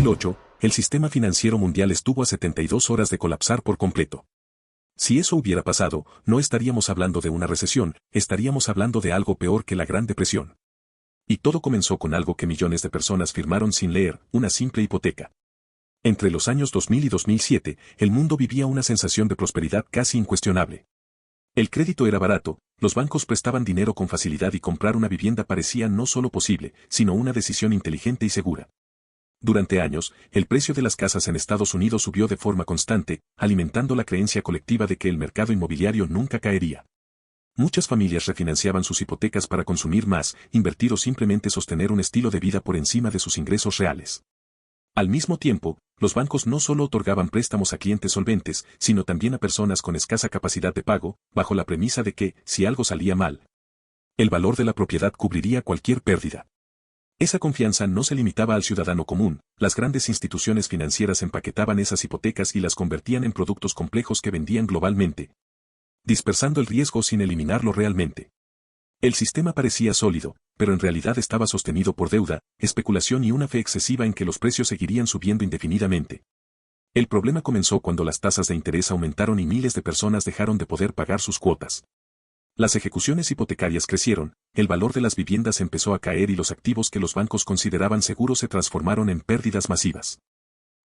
2008, el sistema financiero mundial estuvo a 72 horas de colapsar por completo. Si eso hubiera pasado, no estaríamos hablando de una recesión, estaríamos hablando de algo peor que la Gran Depresión. Y todo comenzó con algo que millones de personas firmaron sin leer, una simple hipoteca. Entre los años 2000 y 2007, el mundo vivía una sensación de prosperidad casi incuestionable. El crédito era barato, los bancos prestaban dinero con facilidad y comprar una vivienda parecía no solo posible, sino una decisión inteligente y segura. Durante años, el precio de las casas en Estados Unidos subió de forma constante, alimentando la creencia colectiva de que el mercado inmobiliario nunca caería. Muchas familias refinanciaban sus hipotecas para consumir más, invertir o simplemente sostener un estilo de vida por encima de sus ingresos reales. Al mismo tiempo, los bancos no solo otorgaban préstamos a clientes solventes, sino también a personas con escasa capacidad de pago, bajo la premisa de que, si algo salía mal, el valor de la propiedad cubriría cualquier pérdida. Esa confianza no se limitaba al ciudadano común, las grandes instituciones financieras empaquetaban esas hipotecas y las convertían en productos complejos que vendían globalmente, dispersando el riesgo sin eliminarlo realmente. El sistema parecía sólido, pero en realidad estaba sostenido por deuda, especulación y una fe excesiva en que los precios seguirían subiendo indefinidamente. El problema comenzó cuando las tasas de interés aumentaron y miles de personas dejaron de poder pagar sus cuotas. Las ejecuciones hipotecarias crecieron, el valor de las viviendas empezó a caer y los activos que los bancos consideraban seguros se transformaron en pérdidas masivas.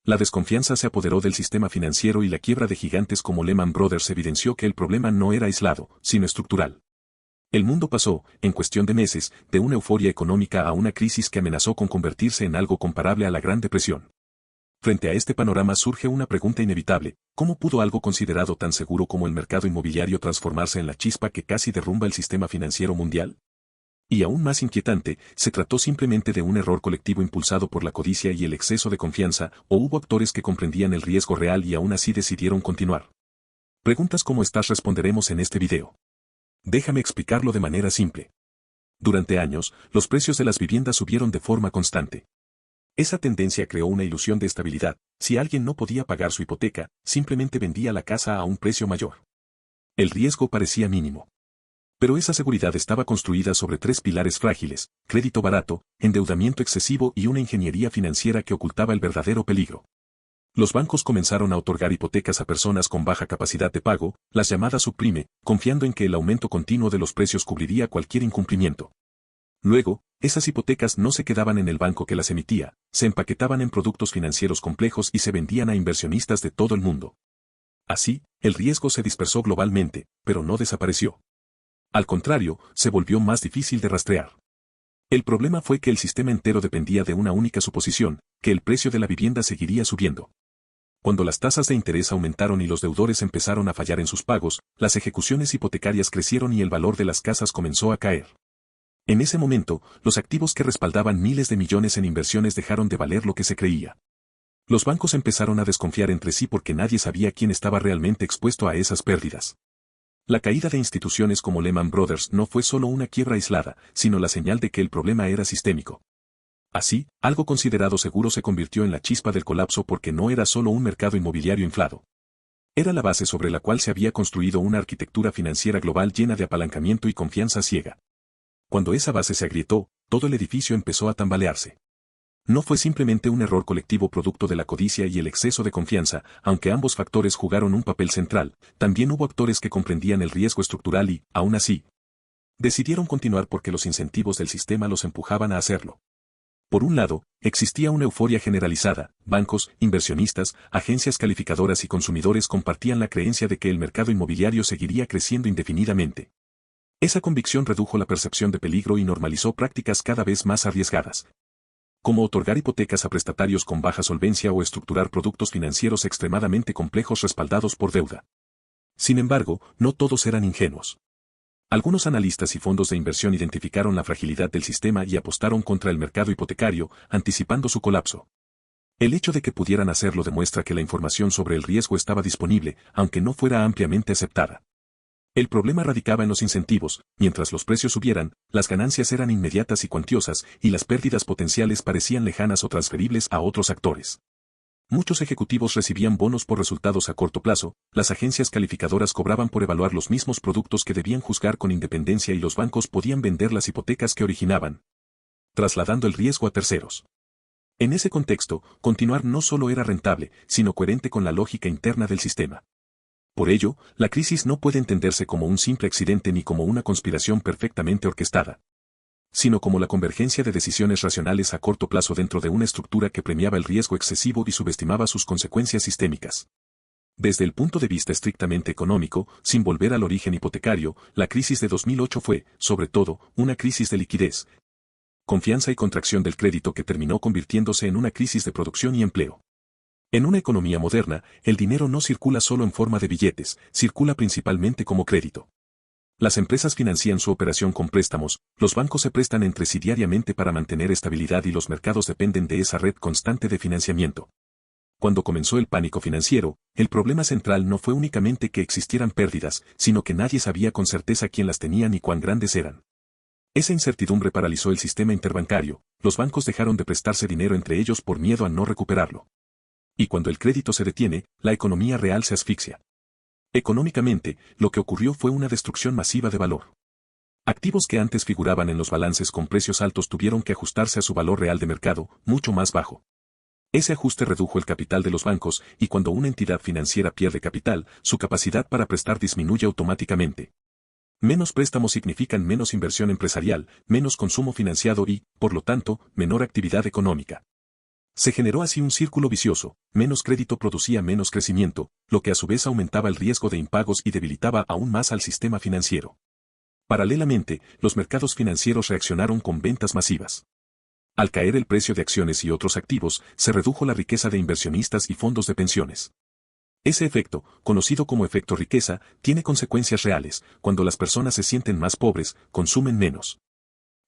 La desconfianza se apoderó del sistema financiero y la quiebra de gigantes como Lehman Brothers evidenció que el problema no era aislado, sino estructural. El mundo pasó, en cuestión de meses, de una euforia económica a una crisis que amenazó con convertirse en algo comparable a la Gran Depresión. Frente a este panorama surge una pregunta inevitable: ¿cómo pudo algo considerado tan seguro como el mercado inmobiliario transformarse en la chispa que casi derrumba el sistema financiero mundial? Y aún más inquietante, ¿se trató simplemente de un error colectivo impulsado por la codicia y el exceso de confianza, o hubo actores que comprendían el riesgo real y aún así decidieron continuar? Preguntas como estas responderemos en este video. Déjame explicarlo de manera simple. Durante años, los precios de las viviendas subieron de forma constante. Esa tendencia creó una ilusión de estabilidad: si alguien no podía pagar su hipoteca, simplemente vendía la casa a un precio mayor. El riesgo parecía mínimo. Pero esa seguridad estaba construida sobre tres pilares frágiles: crédito barato, endeudamiento excesivo y una ingeniería financiera que ocultaba el verdadero peligro. Los bancos comenzaron a otorgar hipotecas a personas con baja capacidad de pago, las llamadas subprime, confiando en que el aumento continuo de los precios cubriría cualquier incumplimiento. Luego, esas hipotecas no se quedaban en el banco que las emitía, se empaquetaban en productos financieros complejos y se vendían a inversionistas de todo el mundo. Así, el riesgo se dispersó globalmente, pero no desapareció. Al contrario, se volvió más difícil de rastrear. El problema fue que el sistema entero dependía de una única suposición: que el precio de la vivienda seguiría subiendo. Cuando las tasas de interés aumentaron y los deudores empezaron a fallar en sus pagos, las ejecuciones hipotecarias crecieron y el valor de las casas comenzó a caer. En ese momento, los activos que respaldaban miles de millones en inversiones dejaron de valer lo que se creía. Los bancos empezaron a desconfiar entre sí porque nadie sabía quién estaba realmente expuesto a esas pérdidas. La caída de instituciones como Lehman Brothers no fue solo una quiebra aislada, sino la señal de que el problema era sistémico. Así, algo considerado seguro se convirtió en la chispa del colapso porque no era solo un mercado inmobiliario inflado. Era la base sobre la cual se había construido una arquitectura financiera global llena de apalancamiento y confianza ciega. Cuando esa base se agrietó, todo el edificio empezó a tambalearse. No fue simplemente un error colectivo producto de la codicia y el exceso de confianza, aunque ambos factores jugaron un papel central, también hubo actores que comprendían el riesgo estructural y, aún así, decidieron continuar porque los incentivos del sistema los empujaban a hacerlo. Por un lado, existía una euforia generalizada: bancos, inversionistas, agencias calificadoras y consumidores compartían la creencia de que el mercado inmobiliario seguiría creciendo indefinidamente. Esa convicción redujo la percepción de peligro y normalizó prácticas cada vez más arriesgadas, como otorgar hipotecas a prestatarios con baja solvencia o estructurar productos financieros extremadamente complejos respaldados por deuda. Sin embargo, no todos eran ingenuos. Algunos analistas y fondos de inversión identificaron la fragilidad del sistema y apostaron contra el mercado hipotecario, anticipando su colapso. El hecho de que pudieran hacerlo demuestra que la información sobre el riesgo estaba disponible, aunque no fuera ampliamente aceptada. El problema radicaba en los incentivos: mientras los precios subieran, las ganancias eran inmediatas y cuantiosas, y las pérdidas potenciales parecían lejanas o transferibles a otros actores. Muchos ejecutivos recibían bonos por resultados a corto plazo, las agencias calificadoras cobraban por evaluar los mismos productos que debían juzgar con independencia y los bancos podían vender las hipotecas que originaban, trasladando el riesgo a terceros. En ese contexto, continuar no solo era rentable, sino coherente con la lógica interna del sistema. Por ello, la crisis no puede entenderse como un simple accidente ni como una conspiración perfectamente orquestada, sino como la convergencia de decisiones racionales a corto plazo dentro de una estructura que premiaba el riesgo excesivo y subestimaba sus consecuencias sistémicas. Desde el punto de vista estrictamente económico, sin volver al origen hipotecario, la crisis de 2008 fue, sobre todo, una crisis de liquidez, confianza y contracción del crédito que terminó convirtiéndose en una crisis de producción y empleo. En una economía moderna, el dinero no circula solo en forma de billetes, circula principalmente como crédito. Las empresas financian su operación con préstamos, los bancos se prestan entre sí diariamente para mantener estabilidad y los mercados dependen de esa red constante de financiamiento. Cuando comenzó el pánico financiero, el problema central no fue únicamente que existieran pérdidas, sino que nadie sabía con certeza quién las tenía ni cuán grandes eran. Esa incertidumbre paralizó el sistema interbancario, los bancos dejaron de prestarse dinero entre ellos por miedo a no recuperarlo. Y cuando el crédito se detiene, la economía real se asfixia. Económicamente, lo que ocurrió fue una destrucción masiva de valor. Activos que antes figuraban en los balances con precios altos tuvieron que ajustarse a su valor real de mercado, mucho más bajo. Ese ajuste redujo el capital de los bancos, y cuando una entidad financiera pierde capital, su capacidad para prestar disminuye automáticamente. Menos préstamos significan menos inversión empresarial, menos consumo financiado y, por lo tanto, menor actividad económica. Se generó así un círculo vicioso, menos crédito producía menos crecimiento, lo que a su vez aumentaba el riesgo de impagos y debilitaba aún más al sistema financiero. Paralelamente, los mercados financieros reaccionaron con ventas masivas. Al caer el precio de acciones y otros activos, se redujo la riqueza de inversionistas y fondos de pensiones. Ese efecto, conocido como efecto riqueza, tiene consecuencias reales. Cuando las personas se sienten más pobres, consumen menos.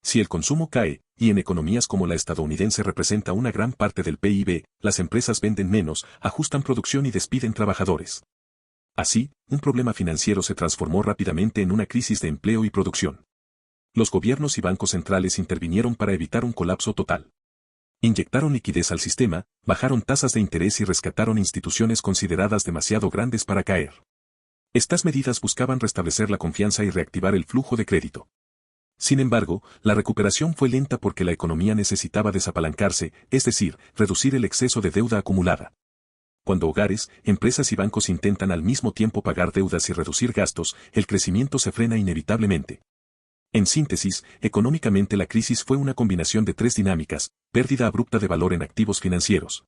Si el consumo cae, y en economías como la estadounidense representa una gran parte del PIB, las empresas venden menos, ajustan producción y despiden trabajadores. Así, un problema financiero se transformó rápidamente en una crisis de empleo y producción. Los gobiernos y bancos centrales intervinieron para evitar un colapso total. Inyectaron liquidez al sistema, bajaron tasas de interés y rescataron instituciones consideradas demasiado grandes para caer. Estas medidas buscaban restablecer la confianza y reactivar el flujo de crédito. Sin embargo, la recuperación fue lenta porque la economía necesitaba desapalancarse, es decir, reducir el exceso de deuda acumulada. Cuando hogares, empresas y bancos intentan al mismo tiempo pagar deudas y reducir gastos, el crecimiento se frena inevitablemente. En síntesis, económicamente la crisis fue una combinación de tres dinámicas: pérdida abrupta de valor en activos financieros,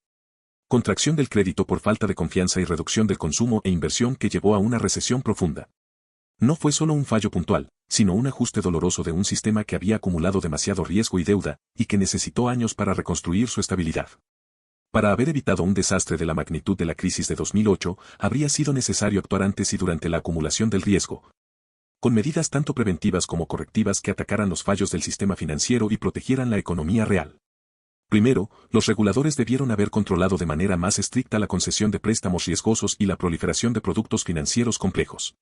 contracción del crédito por falta de confianza y reducción del consumo e inversión que llevó a una recesión profunda. No fue solo un fallo puntual, sino un ajuste doloroso de un sistema que había acumulado demasiado riesgo y deuda, y que necesitó años para reconstruir su estabilidad. Para haber evitado un desastre de la magnitud de la crisis de 2008, habría sido necesario actuar antes y durante la acumulación del riesgo, con medidas tanto preventivas como correctivas que atacaran los fallos del sistema financiero y protegieran la economía real. Primero, los reguladores debieron haber controlado de manera más estricta la concesión de préstamos riesgosos y la proliferación de productos financieros complejos.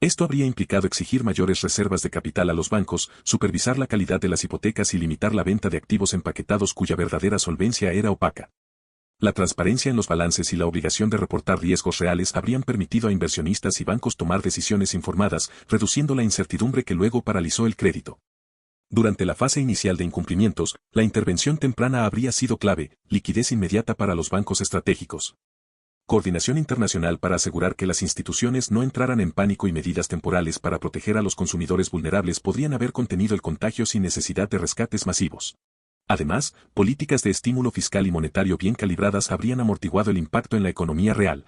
Esto habría implicado exigir mayores reservas de capital a los bancos, supervisar la calidad de las hipotecas y limitar la venta de activos empaquetados cuya verdadera solvencia era opaca. La transparencia en los balances y la obligación de reportar riesgos reales habrían permitido a inversionistas y bancos tomar decisiones informadas, reduciendo la incertidumbre que luego paralizó el crédito. Durante la fase inicial de incumplimientos, la intervención temprana habría sido clave: liquidez inmediata para los bancos estratégicos, coordinación internacional para asegurar que las instituciones no entraran en pánico y medidas temporales para proteger a los consumidores vulnerables podrían haber contenido el contagio sin necesidad de rescates masivos. Además, políticas de estímulo fiscal y monetario bien calibradas habrían amortiguado el impacto en la economía real,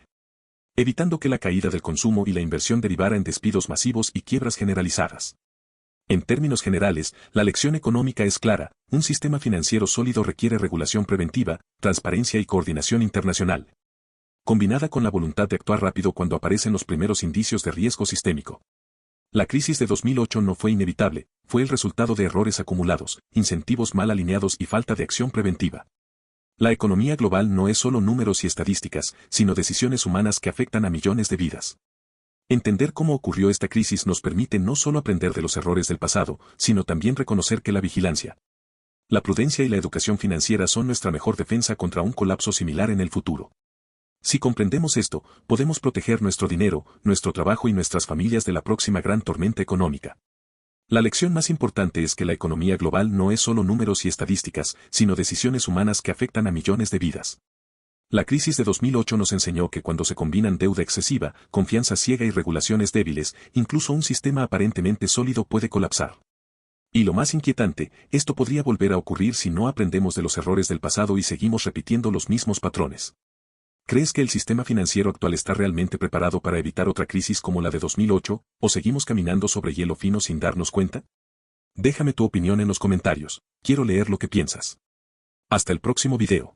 evitando que la caída del consumo y la inversión derivara en despidos masivos y quiebras generalizadas. En términos generales, la lección económica es clara: un sistema financiero sólido requiere regulación preventiva, transparencia y coordinación internacional, combinada con la voluntad de actuar rápido cuando aparecen los primeros indicios de riesgo sistémico. La crisis de 2008 no fue inevitable, fue el resultado de errores acumulados, incentivos mal alineados y falta de acción preventiva. La economía global no es solo números y estadísticas, sino decisiones humanas que afectan a millones de vidas. Entender cómo ocurrió esta crisis nos permite no solo aprender de los errores del pasado, sino también reconocer que la vigilancia, la prudencia y la educación financiera son nuestra mejor defensa contra un colapso similar en el futuro. Si comprendemos esto, podemos proteger nuestro dinero, nuestro trabajo y nuestras familias de la próxima gran tormenta económica. La lección más importante es que la economía global no es solo números y estadísticas, sino decisiones humanas que afectan a millones de vidas. La crisis de 2008 nos enseñó que cuando se combinan deuda excesiva, confianza ciega y regulaciones débiles, incluso un sistema aparentemente sólido puede colapsar. Y lo más inquietante, esto podría volver a ocurrir si no aprendemos de los errores del pasado y seguimos repitiendo los mismos patrones. ¿Crees que el sistema financiero actual está realmente preparado para evitar otra crisis como la de 2008, o seguimos caminando sobre hielo fino sin darnos cuenta? Déjame tu opinión en los comentarios, quiero leer lo que piensas. Hasta el próximo video.